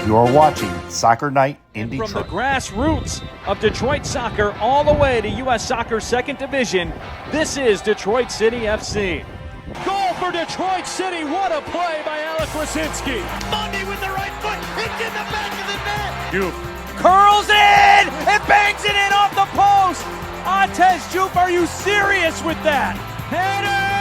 You're watching Soccer Night in Detroit. From the grassroots of Detroit soccer all the way to U.S. Soccer's second division, this is Detroit City FC. Goal for Detroit City. What a play by Alec Wasinski. Monday with the right foot. It's in the back of the net. Jupe curls in and bangs it in off the post. Antez Jupe, are you serious with that? Header!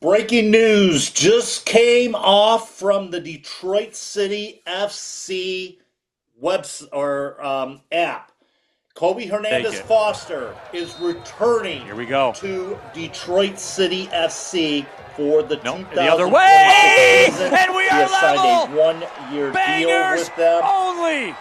Breaking news just came off from the Detroit City FC app. Kobe Hernandez-Foster is returning to Detroit City FC for the 2026 the other way, season. And we are level. Signed a one-year deal with them. Only.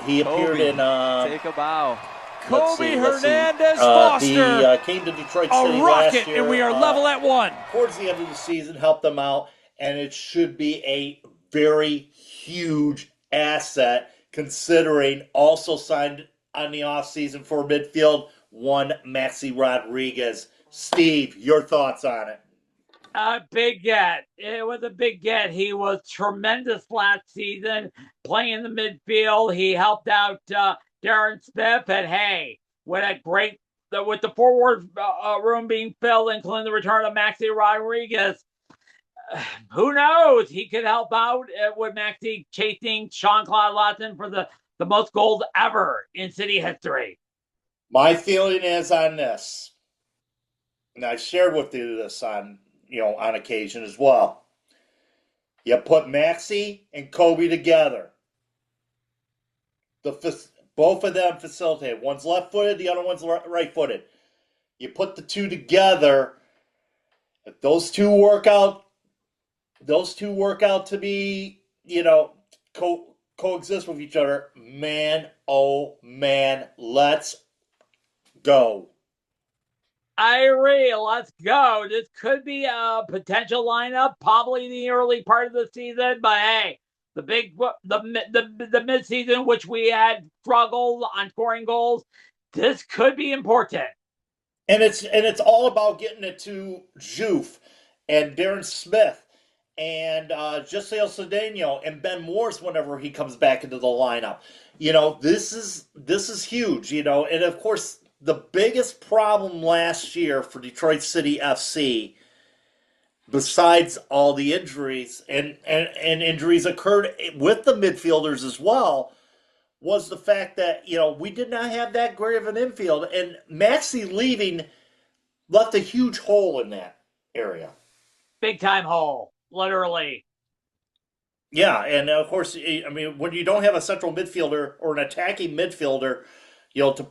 He appeared in. Take a bow. Kobe Hernandez-Foster. He came to Detroit City last year. And we are level at one. Towards the end of the season, helped them out, and it should be a very huge asset, considering also signed on the offseason for midfield, one Maxi Rodriguez. Steve, your thoughts on it? Big get. It was a big get. He was tremendous last season, playing the midfield. He helped out Darren Smith, and hey, with the forward room being filled, including the return of Maxi Rodriguez, who knows? He could help out with Maxi chasing Jean-Claude Lawson for the most goals ever in city history. My feeling is on this, and I shared with you this on occasion as well. You put Maxi and Kobe together. Both of them facilitate. One's left-footed, the other one's right-footed. You put the two together. If those two work out to be, coexist with each other, man, oh man, let's go. I agree. Let's go. This could be a potential lineup, probably the early part of the season, but hey, the mid-season, which we had struggled on scoring goals, this could be important. And it's all about getting it to Juve and Darren Smith and Gisele Cedeno and Ben Morris whenever he comes back into the lineup. This is huge. And of course, the biggest problem last year for Detroit City FC, besides all the injuries, and injuries occurred with the midfielders as well, was the fact that, we did not have that great of an infield. And Maxi leaving left a huge hole in that area. Big time hole, literally. Yeah, and of course, when you don't have a central midfielder or an attacking midfielder, to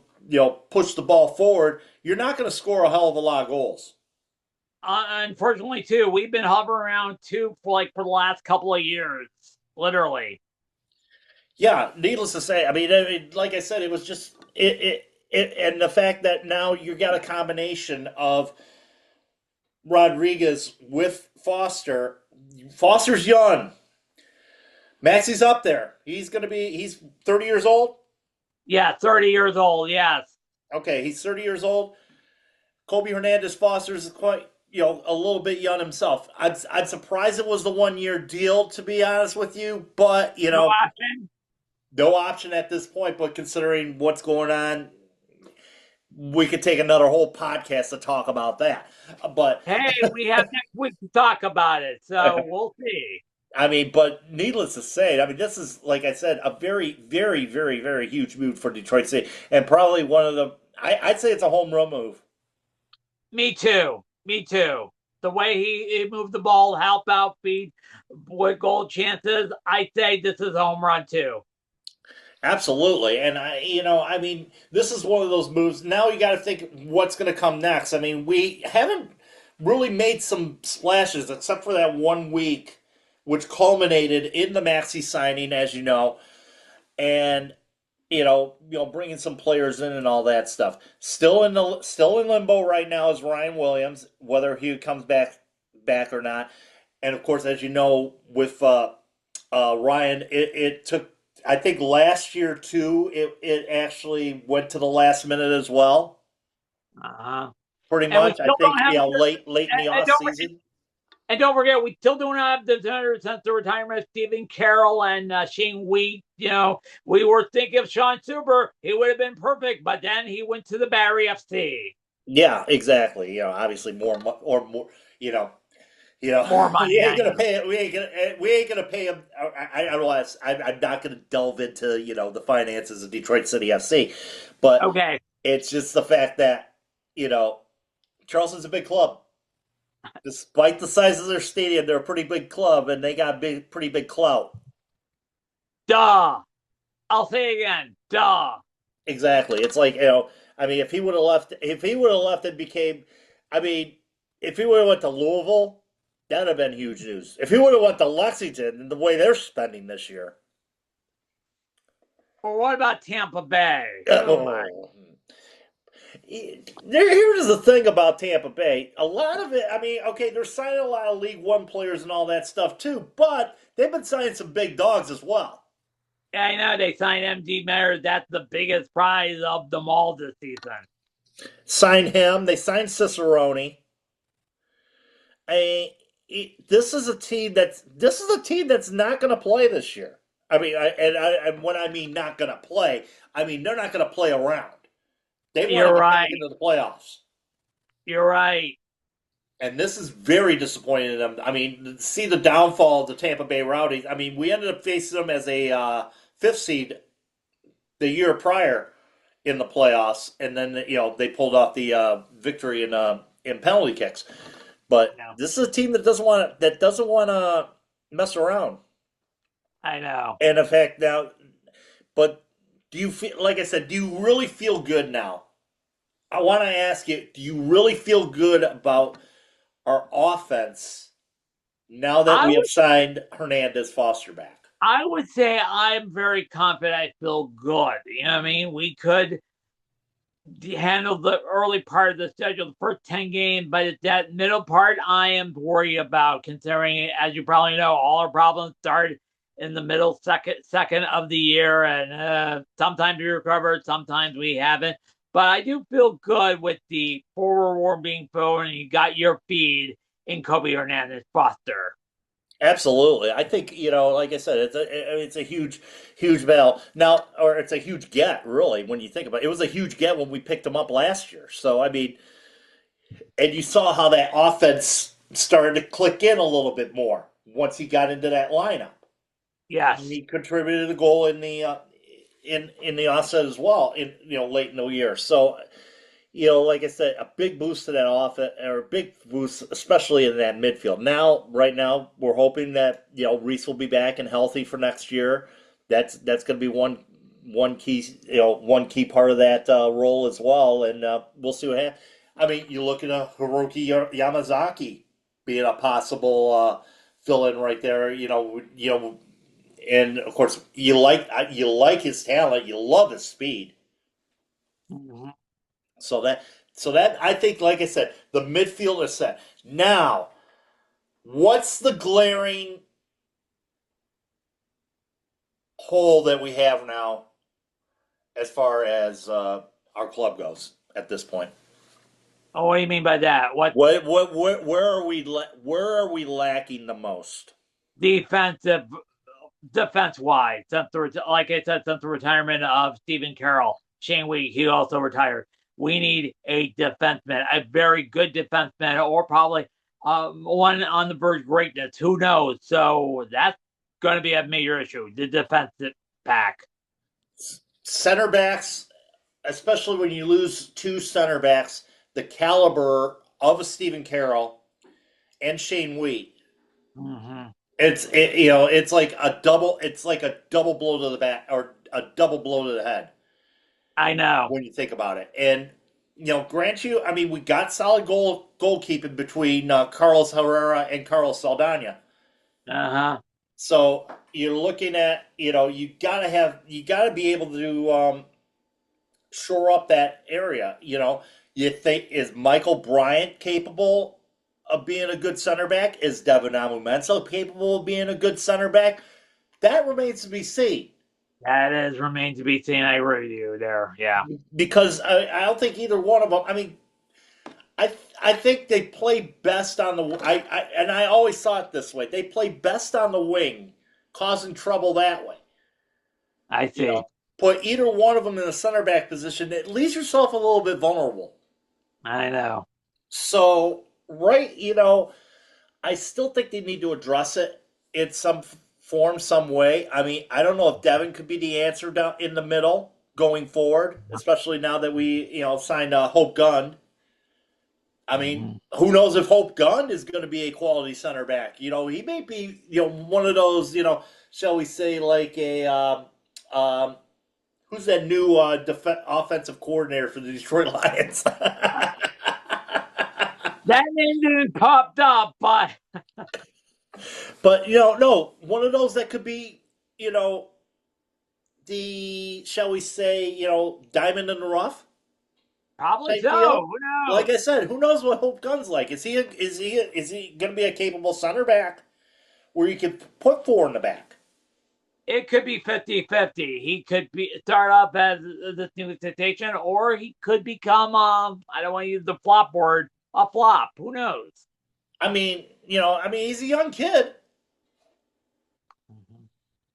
push the ball forward, you're not going to score a hell of a lot of goals. Unfortunately, too, we've been hovering around two for the last couple of years, literally. Yeah, needless to say, like I said, it was just it, and the fact that now you got a combination of Rodriguez with Foster. Foster's young. Maxi's up there. He's 30 years old. Yeah, 30 years old. Yes. Okay, he's 30 years old. Kobe Hernandez-Foster is quite. A little bit young himself. I'm surprised it was the 1-year deal, to be honest with you. But no option at this point. But considering what's going on, we could take another whole podcast to talk about that. But hey, we have next week to talk about it, so we'll see. But needless to say, this is, like I said, a very, very, very, very huge move for Detroit City, and probably one of the. I'd say it's a home run move. Me too. The way he moved the ball, help out, feed with goal chances, I say this is a home run too. Absolutely, and this is one of those moves. Now you got to think what's going to come next. We haven't really made some splashes except for that 1 week, which culminated in the Maxi signing, as you know, and. Bringing some players in and all that stuff. Still in limbo right now is Ryan Williams, whether he comes back or not. And of course, as you know, with Ryan, it took. I think last year too. It actually went to the last minute as well. Uh-huh. pretty And we much. I still think don't have late in the and off don't season. and don't forget, we still don't have the defender since the retirement of Stephen Carroll and Shane Wheat. We were thinking of Sean Suber. He would have been perfect, but then he went to the Barry FC. Yeah, exactly. Obviously or more. You know, More we money, ain't I gonna know. pay it. We ain't gonna pay him. I don't want. I'm not gonna delve into the finances of Detroit City FC, but Okay. it's just the fact that you know Charleston's a big club. Despite the size of their stadium, they're a pretty big club, and they got pretty big clout. Duh. I'll say it again. Duh. Exactly. It's like I mean, if he would have left and became, I mean, if he would have went to Louisville, that'd have been huge news. If he would have went to Lexington, and the way they're spending this year, Or what about Tampa Bay? Oh my. oh. Here's the thing about Tampa Bay. A lot of it, I mean, okay, they're signing a lot of League One players and all that stuff too, but they've been signing some big dogs as well. I know they signed MD Mayer. That's the biggest prize of them all this season. Signed him. They signed Cicerone. This is a team that's not going to play this year. I mean, and when I mean not going to play, I mean they're not going to play around. They want You're to get back right. into the playoffs, You're right. and this is very disappointing in them. I mean, see the downfall of the Tampa Bay Rowdies. I mean, we ended up facing them as a fifth seed the year prior in the playoffs, and then they pulled off the victory in penalty kicks. But No, this is a team that doesn't want to mess around. I know. And in fact, now, but do you feel like I said? Do you really feel good now? I want to ask you: do you really feel good about our offense now that I we have would signed Hernandez-Foster back? I would say I'm very confident. I feel good. You know what I mean? We could handle the early part of the schedule, the first 10 games, but that middle part I am worried about, considering, as you probably know, all our problems start in the middle second of the year, and sometimes we recovered, sometimes we haven't. But I do feel good with the forward war being filled, and you got your feed in Kobe Hernandez-Foster. Absolutely, I think like I said, it's a huge battle now, or it's a huge get really when you think about it. It was a huge get when we picked him up last year. So I mean, and you saw how that offense started to click in a little bit more once he got into that lineup. And Yes. he contributed a goal in the in the offset as well in late in the year. So like I said, a big boost to that offense, or a big boost, especially in that midfield. Right now, we're hoping that Reese will be back and healthy for next year. That's going to be one key one key part of that role as well, and we'll see what happens. I mean, you look at a Hiroki Yamazaki being a possible fill in right there. And of course you like his talent, you love his speed. Mhm. So that I think, like I said, the midfield is set. Now, what's the glaring hole that we have now as far as our club goes at this point? Oh, what do you mean by that? What Where are we lacking the most? defensive defense wise, like I said, since the retirement of Stephen Carroll, Shane Wheat, he also retired. We need a defenseman, a very good defenseman, or probably one on the verge of greatness. Who knows? So that's going to be a major issue. The defensive pack. Center backs, especially when you lose two center backs, the caliber of a Stephen Carroll and Shane Wheat. Mm-hmm. It's like a double blow to the back, or a double blow to the head I know. when you think about it. And grant you, I mean, we got solid goalkeeping between Carlos Herrera and Carlos Saldana. Uh huh. So you're looking at you gotta be able to shore up that area. You think, is Michael Bryant capable of being a good center back? Is Devin Amumenso capable of being a good center back? That remains to be seen. That is remains to be seen. I agree with you there. Yeah. Because I don't think either one of them. I mean, I think they play best on the and I always saw it this way. They play best on the wing, causing trouble that way. I You see. know, put either one of them in the center back position. It leaves yourself a little bit vulnerable. I know. So right, I still think they need to address it in some form, some way. I mean, I don't know if Devin could be the answer down in the middle going forward, especially now that we, signed Hope Gunn. I mean, Mhm. who knows if Hope Gunn is going to be a quality center back? He may be, one of those, shall we say, like um, who's that new offensive coordinator for the Detroit Lions? That name didn't popped up, but But no, one of those that could be, you know, the shall we say, diamond in the rough probably type so. deal. Who Like knows? I said, who knows what Hope Gunn's like? Is he going to be a capable center back where you could put four in the back? It could be 50-50. He could start up as this new sensation, or he could become I don't want to use the flop word, a flop. Who knows? He's a young kid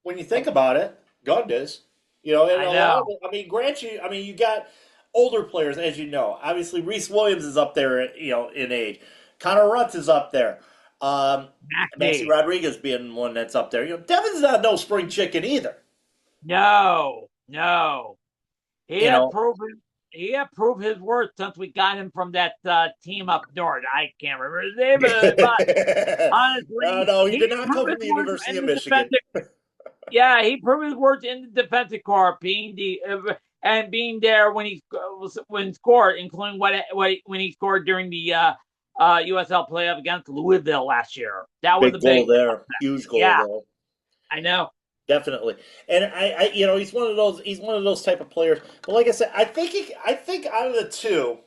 when you think about it. Gunn is, and I a lot of know. it. Grant you, you got older players, as you know. Obviously, Reese Williams is up there, in age. Connor Rutz is up there. Maxi Maxie. Rodriguez being one that's up there. Devin's not no spring chicken either. No, no. He You had know, proven he had proved his worth since we got him from that team up north. I can't remember his name, but honestly, no, he he did not proved come from his the worth University in of the Michigan. defensive. Yeah, he proved his worth in the defensive corps, being and being there when he scored, including when he scored during the USL playoff against Louisville last year. That was a Big goal big. there, huge goal Yeah, though. I know. Definitely, and he's one of those. He's one of those type of players. But like I said, I think out of the two,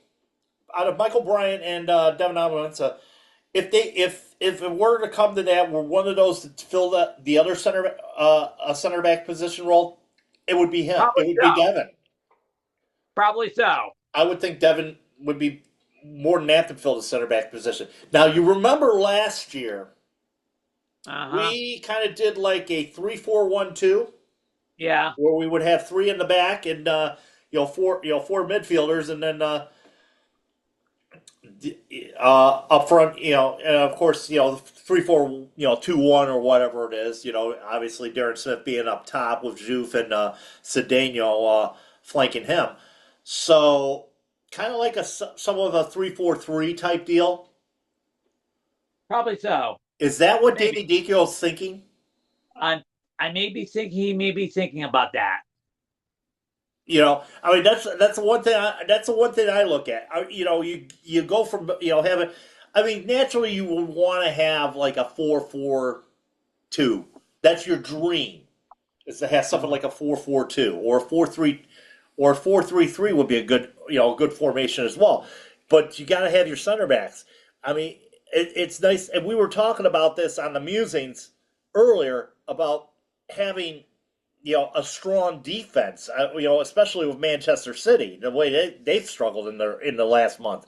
out of Michael Bryant and Devin Amonsa, if it were to come to that, were one of those to fill the other a center back position role, it would be him. Probably It would be so. Devin. Probably so. I would think Devin would be more than apt to fill the center back position. Now you remember last year Uh-huh. we kind of did like a 3-4-1-2, Yeah. where we would have three in the back and four midfielders, and then up front, and of course, 3-4, 2-1 or whatever it is. Obviously Darren Smith being up top with Juf and Cedeno flanking him. So kind of like some of a 3-4-3 type deal. Probably so. Is that what Maybe. Danny Dichio's thinking? I I may be thinking he may be thinking about that. That's the one thing. That's the one thing I look at. You go from having. Naturally you would want to have like a 4-4-2. That's your dream. Is to have something like a 4-4-2 or a 4-3 or a 4-3-3 would be a good formation as well. But you got to have your center backs. It's nice, and we were talking about this on the musings earlier about having a strong defense. Especially with Manchester City, the way they've struggled in the last month.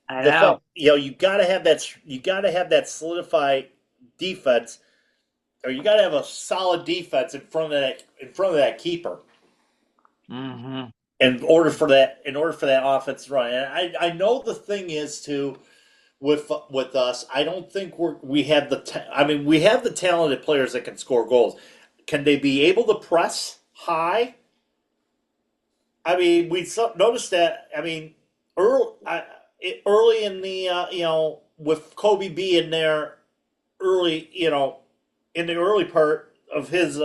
I The fact, know. you got to have that. You got to have that solidified defense, or you got to have a solid defense in front of that keeper. Mm-hmm. In order for that offense to run, and I know the thing is too with us. I don't think we have we have the talented players that can score goals. Can they be able to press high? Noticed that. Early in the with Kobe being there early, in the early part of his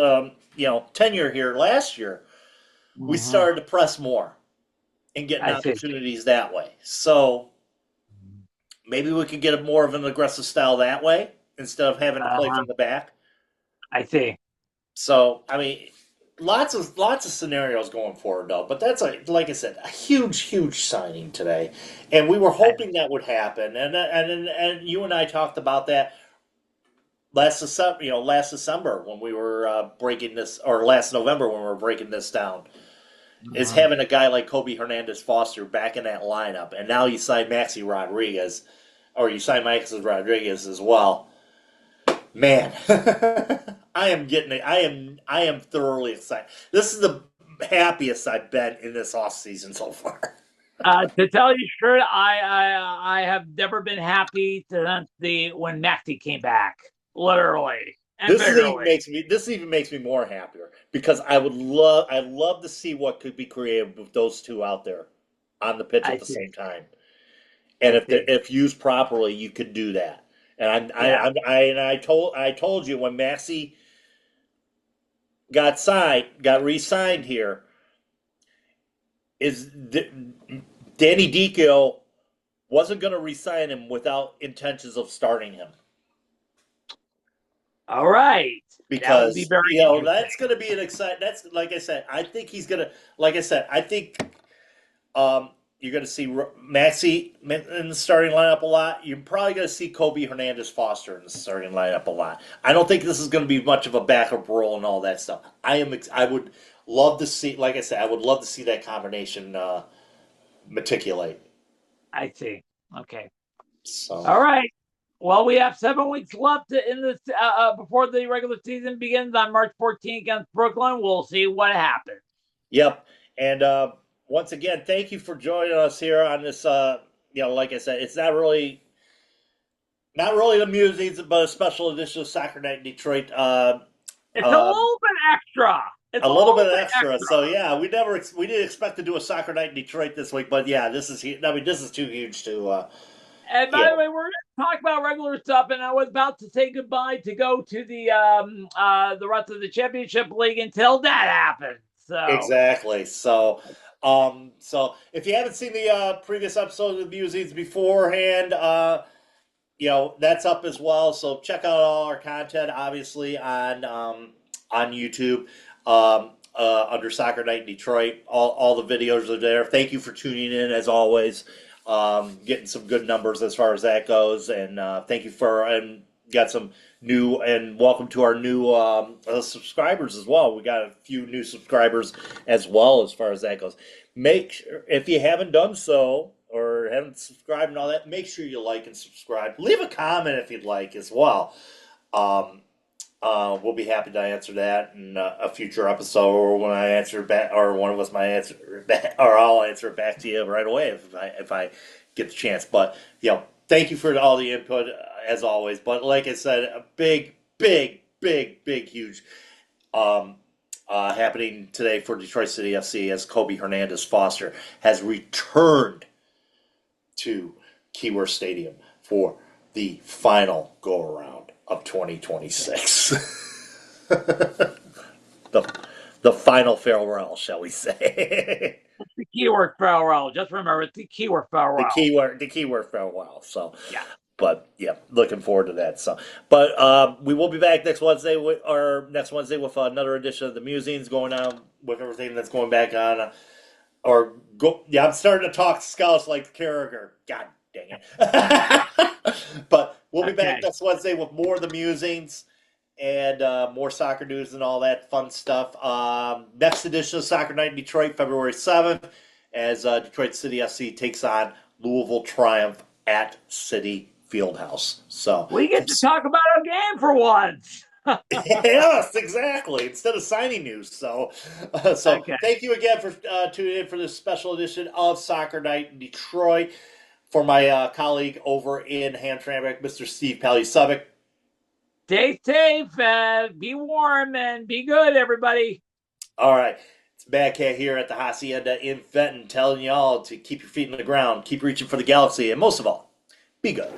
tenure here last year, we Mm-hmm. started to press more and getting I see. opportunities that way. So maybe we could get more of an aggressive style that way instead of having to play Uh-huh. from the back. I see. So lots of scenarios going forward though. But that's like I said, a huge signing today, and we were hoping that would happen. And you and I talked about that last December. Last December when we were breaking this, or last November when we were breaking this down. is having a guy like Kobe Hernandez-Foster back in that lineup, and now you sign Maxi Rodriguez, or you sign Maxi Rodriguez as well. Man, I am getting it. I am thoroughly excited. This is the happiest I've been in this off season so far. To tell you straight, I have never been happy since when Maxi came back, literally and figuratively. This even makes me more happier because I'd love to see what could be created with those two out there on the pitch at the same time. And if used properly, you could do that. And I told you when Maxi got re-signed here, Danny Dico wasn't going to re-sign him without intentions of starting him. All right, because that's going to be an exciting. That's like I said. I think he's going to. Like I said, I think you're going to see Maxi in the starting lineup a lot. You're probably going to see Kobe Hernandez-Foster in the starting lineup a lot. I don't think this is going to be much of a backup role and all that stuff. I would love to see. Like I said, I would love to see that combination matriculate. I see. Okay. So. All right. Well, we have 7 weeks left in this before the regular season begins on March 14th against Brooklyn. We'll see what happens. Yep. And once again, thank you for joining us here on this. Like I said, it's not really the musings, but a special edition of Soccer Night in Detroit. It's a little bit extra. It's a little bit extra. So yeah, we didn't expect to do a Soccer Night in Detroit this week, but yeah, this is too huge to. And by the way, we're going to talk about regular stuff, and I was about to say goodbye to go to the rest of the championship league until that happens. So exactly. So if you haven't seen the previous episode of the Musings beforehand, that's up as well. So check out all our content, obviously on YouTube under Soccer Night in Detroit. All the videos are there. Thank you for tuning in as always. Getting some good numbers as far as that goes, and thank you and got some new and welcome to our new subscribers as well. We got a few new subscribers as well as far as that goes. Make sure, if you haven't done so or haven't subscribed and all that, make sure you like and subscribe. Leave a comment if you'd like as well. We'll be happy to answer that in a future episode, or when I answer back, or one of us might answer back, or I'll answer it back to you right away if I get the chance. But thank you for all the input as always. But like I said, a big, huge happening today for Detroit City FC as Kobe Hernandez-Foster has returned to Keyworth Stadium for the final go-around of 2026. the final farewell, shall we say. It's the keyword farewell. Just remember, it's the keyword farewell. The keyword farewell. So yeah. But yeah, looking forward to that. So, but we will be back next Wednesday with another edition of the Musings, going on with everything that's going back on. I'm starting to talk Scouts like Carragher. God dang it. But we'll be back next Wednesday with more of the Musings and more soccer news and all that fun stuff. Next edition of Soccer Night in Detroit, February 7th, as Detroit City FC takes on Louisville Triumph at City Fieldhouse. So we get to talk about a game for once. Yes, exactly. Instead of signing news. So Thank you again for tuning in for this special edition of Soccer Night in Detroit. For my colleague over in Hamtramck, Mr. Steve Palusovic. Stay safe, be warm, and be good, everybody. All right. It's Bad Cat here at the Hacienda in Fenton, telling y'all to keep your feet on the ground, keep reaching for the galaxy, and most of all, be good.